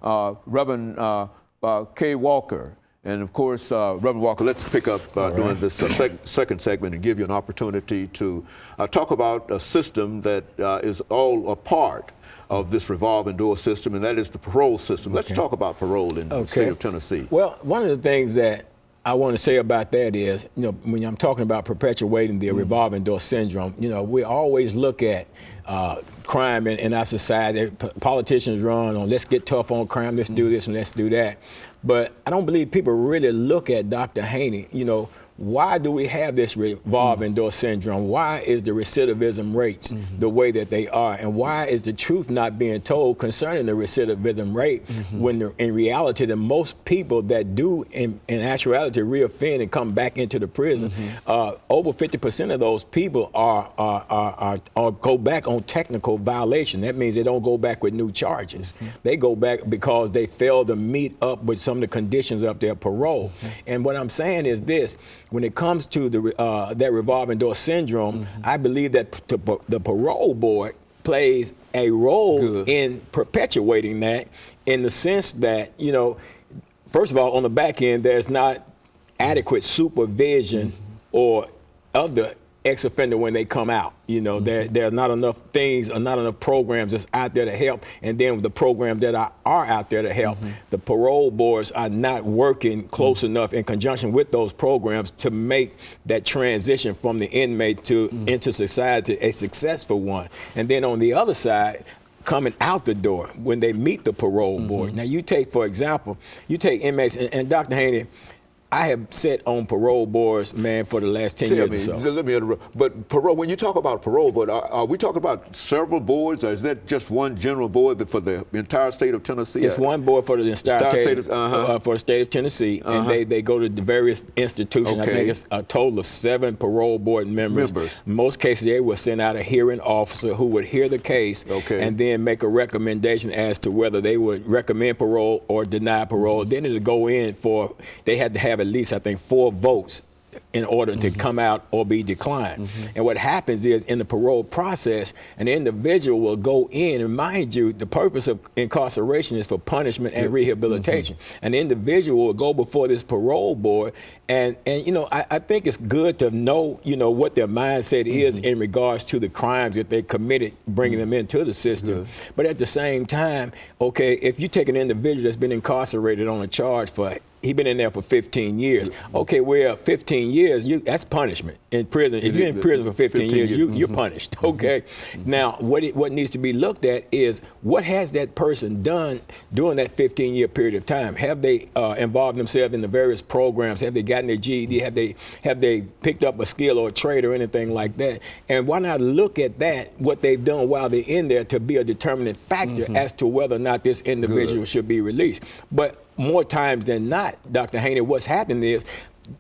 Reverend KWalker. And of course, Reverend Walker, let's pick up during this second segment and give you an opportunity to talk about a system that is all a part of this revolving door system, and that is the parole system. Let's talk about parole in the state of Tennessee. Well, one of the things that I want to say about that is, when I'm talking about perpetuating the revolving door syndrome, we always look at crime in our society. Politicians run on, let's get tough on crime, let's do this and let's do that. But I don't believe people really look at Dr. Haney, why do we have this revolving door syndrome? Why is the recidivism rates the way that they are? And why is the truth not being told concerning the recidivism rate when in reality, the most people that do in actuality reoffend and come back into the prison, over 50% of those people are go back on technical violation. That means they don't go back with new charges. They go back because they failed to meet up with some of the conditions of their parole. And what I'm saying is this: when it comes to that revolving door syndrome, I believe that the parole board plays a role in perpetuating that, in the sense that, first of all, on the back end, there's not adequate supervision or of the ex-offender when they come out. There are not enough things or not enough programs that's out there to help. And then the programs that are out there to help, the parole boards are not working close enough in conjunction with those programs to make that transition from the inmate to into society a successful one. And then on the other side, coming out the door when they meet the parole board. Now you take, for example, inmates, and Dr. Haney, I have sat on parole boards, man, for the last 10 years or so. Let me interrupt. But parole, when you talk about parole board, are we talking about several boards, or is that just one general board for the entire state of Tennessee? It's one board for the entire state for the state of Tennessee, and they go to the various institutions. I think it's a total of 7 parole board members. In most cases, they will send out a hearing officer who would hear the case and then make a recommendation as to whether they would recommend parole or deny parole. Then it'll go in for, they had to have at least, I think, 4 votes in order to come out or be declined. And what happens is, in the parole process, an individual will go in, and mind you, the purpose of incarceration is for punishment and rehabilitation. An individual will go before this parole board, and I think it's good to know, what their mindset is in regards to the crimes that they committed, bringing them into the system. But at the same time, if you take an individual that's been incarcerated on a charge for, he's been in there for 15 years. Okay, well, 15 years, that's punishment in prison. If you're in prison for 15 years, you're punished, okay? Now, what needs to be looked at is, what has that person done during that 15-year period of time? Have they involved themselves in the various programs? Have they gotten their GED? Have they picked up a skill or a trade or anything like that? And why not look at that, what they've done while they're in there, to be a determining factor as to whether or not this individual should be released. But more times than not, Dr. Haney, what's happening is,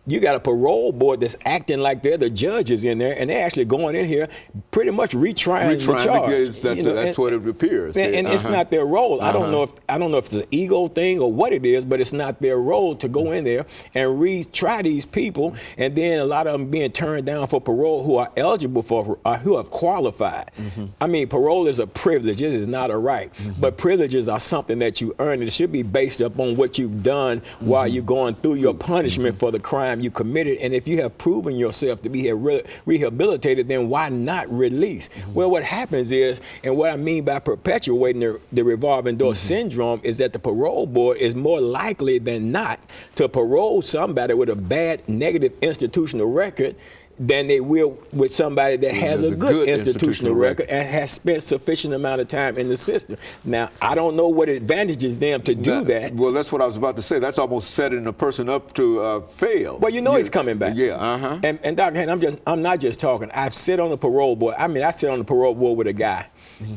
you got a parole board that's acting like they're the judges in there, and they're actually going in here pretty much retrying the charge. That's what it appears. And it's not their role. I don't know if it's an ego thing or what it is, but it's not their role to go in there and retry these people, and then a lot of them being turned down for parole who are eligible for, who have qualified. I mean, parole is a privilege. It is not a right. But privileges are something that you earn, and it should be based upon what you've done while you're going through your punishment for the crime you committed. And if you have proven yourself to be rehabilitated, then why not release? Well, what happens is, and what I mean by perpetuating the revolving door syndrome, is that the parole board is more likely than not to parole somebody with a bad negative institutional record than they will with somebody that has a good institutional record and has spent sufficient amount of time in the system. Now, I don't know what advantages them to do that. Well, that's what I was about to say. That's almost setting a person up to fail. Well, he's coming back. And Dr. Haney, I'm not just talking. I've sit on the parole board. I mean, I sit on the parole board with a guy,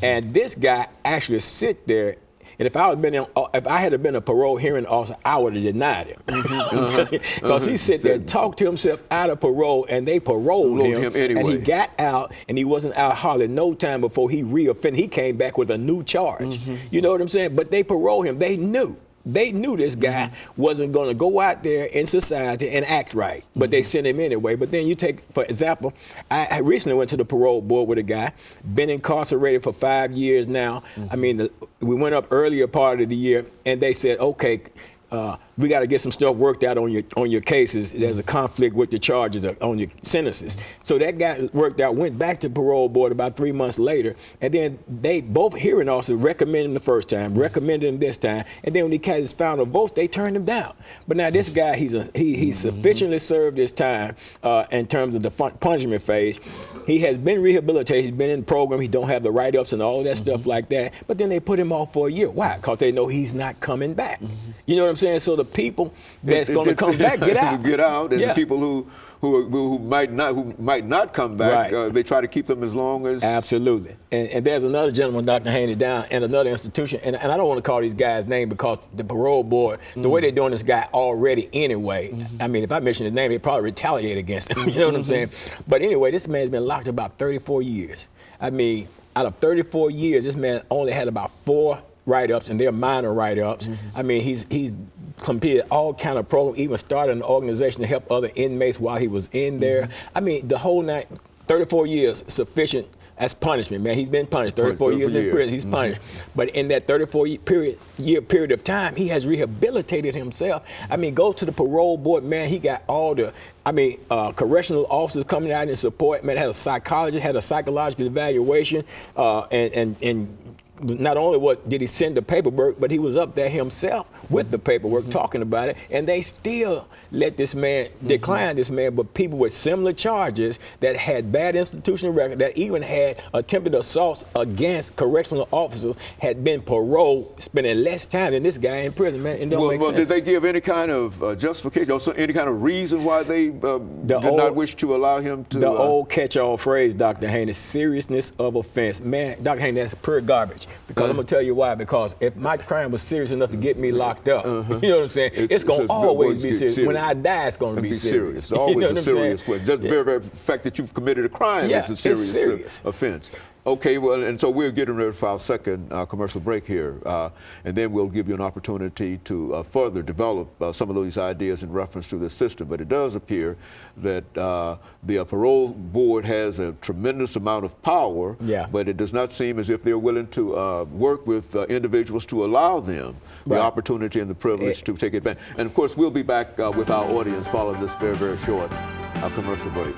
and this guy actually sit there. And if I had been a parole hearing officer, I would have denied him. Because he sit there and talked to himself out of parole, and they paroled him anyway. And he got out, and he wasn't out hardly no time before he reoffended. He came back with a new charge. You know what I'm saying? But they paroled him. They knew They knew this guy wasn't going to go out there in society and act right, but they sent him anyway. But then you take, for example, I recently went to the parole board with a guy, been incarcerated for 5 years now. I mean, we went up earlier part of the year, and they said, okay, we got to get some stuff worked out on your cases. There's a conflict with the charges on your sentences. So that got worked out, went back to parole board about 3 months later, and then they both hearing officers recommended him the first time, recommended him this time, and then when he got his final votes, they turned him down. But now this guy, he's sufficiently served his time in terms of the punishment phase. He has been rehabilitated. He's been in the program. He don't have the write-ups and all of that stuff like that. But then they put him off for a year. Why? Because they know he's not coming back. You know what I'm saying? So the people that's going to come back get out. Get out, and the people who might not come back, they try to keep them as long as. Absolutely. And there's another gentleman, Dr. Haney, down in another institution, and I don't want to call these guys' name because the parole board, the way they're doing this guy already anyway, I mean, if I mention his name, they'd probably retaliate against him. You know what I'm saying? But anyway, this man's been locked about 34 years. I mean, out of 34 years, this man only had about 4 write-ups, and they're minor write-ups. I mean, he's completed all kind of programs, even started an organization to help other inmates while he was in there. I mean, the whole night, 34 years, sufficient as punishment, man. He's been punished, 34 years in prison, he's punished. But in that 34-year period of time, he has rehabilitated himself. I mean, go to the parole board, man, he got all the, correctional officers coming out in support, man, had a psychologist, had a psychological evaluation, and not only did he send the paperwork, but he was up there himself with the paperwork talking about it, and they still let this man decline this man. But people with similar charges that had bad institutional record, that even had attempted assaults against correctional officers, had been paroled, spending less time than this guy in prison, man. It don't make sense. Did they give any kind of justification or any kind of reason why they did not wish to allow him to? The old catch-all phrase, Dr. Haney, seriousness of offense. Man, Dr. Haney, that's pure garbage. Because I'm going to tell you why. Because if my crime was serious enough to get me locked up, you know what I'm saying? It's going to always be serious. When I die, it's going to be serious. It's always a serious question. Just the very fact that you've committed a crime is a serious offense. Okay, well, and so we're getting ready for our second commercial break here, and then we'll give you an opportunity to further develop some of those ideas in reference to this system. But it does appear that the parole board has a tremendous amount of power, but it does not seem as if they're willing to work with individuals to allow them the opportunity and the privilege to take advantage. And of course, we'll be back with our audience following this very, very short commercial break.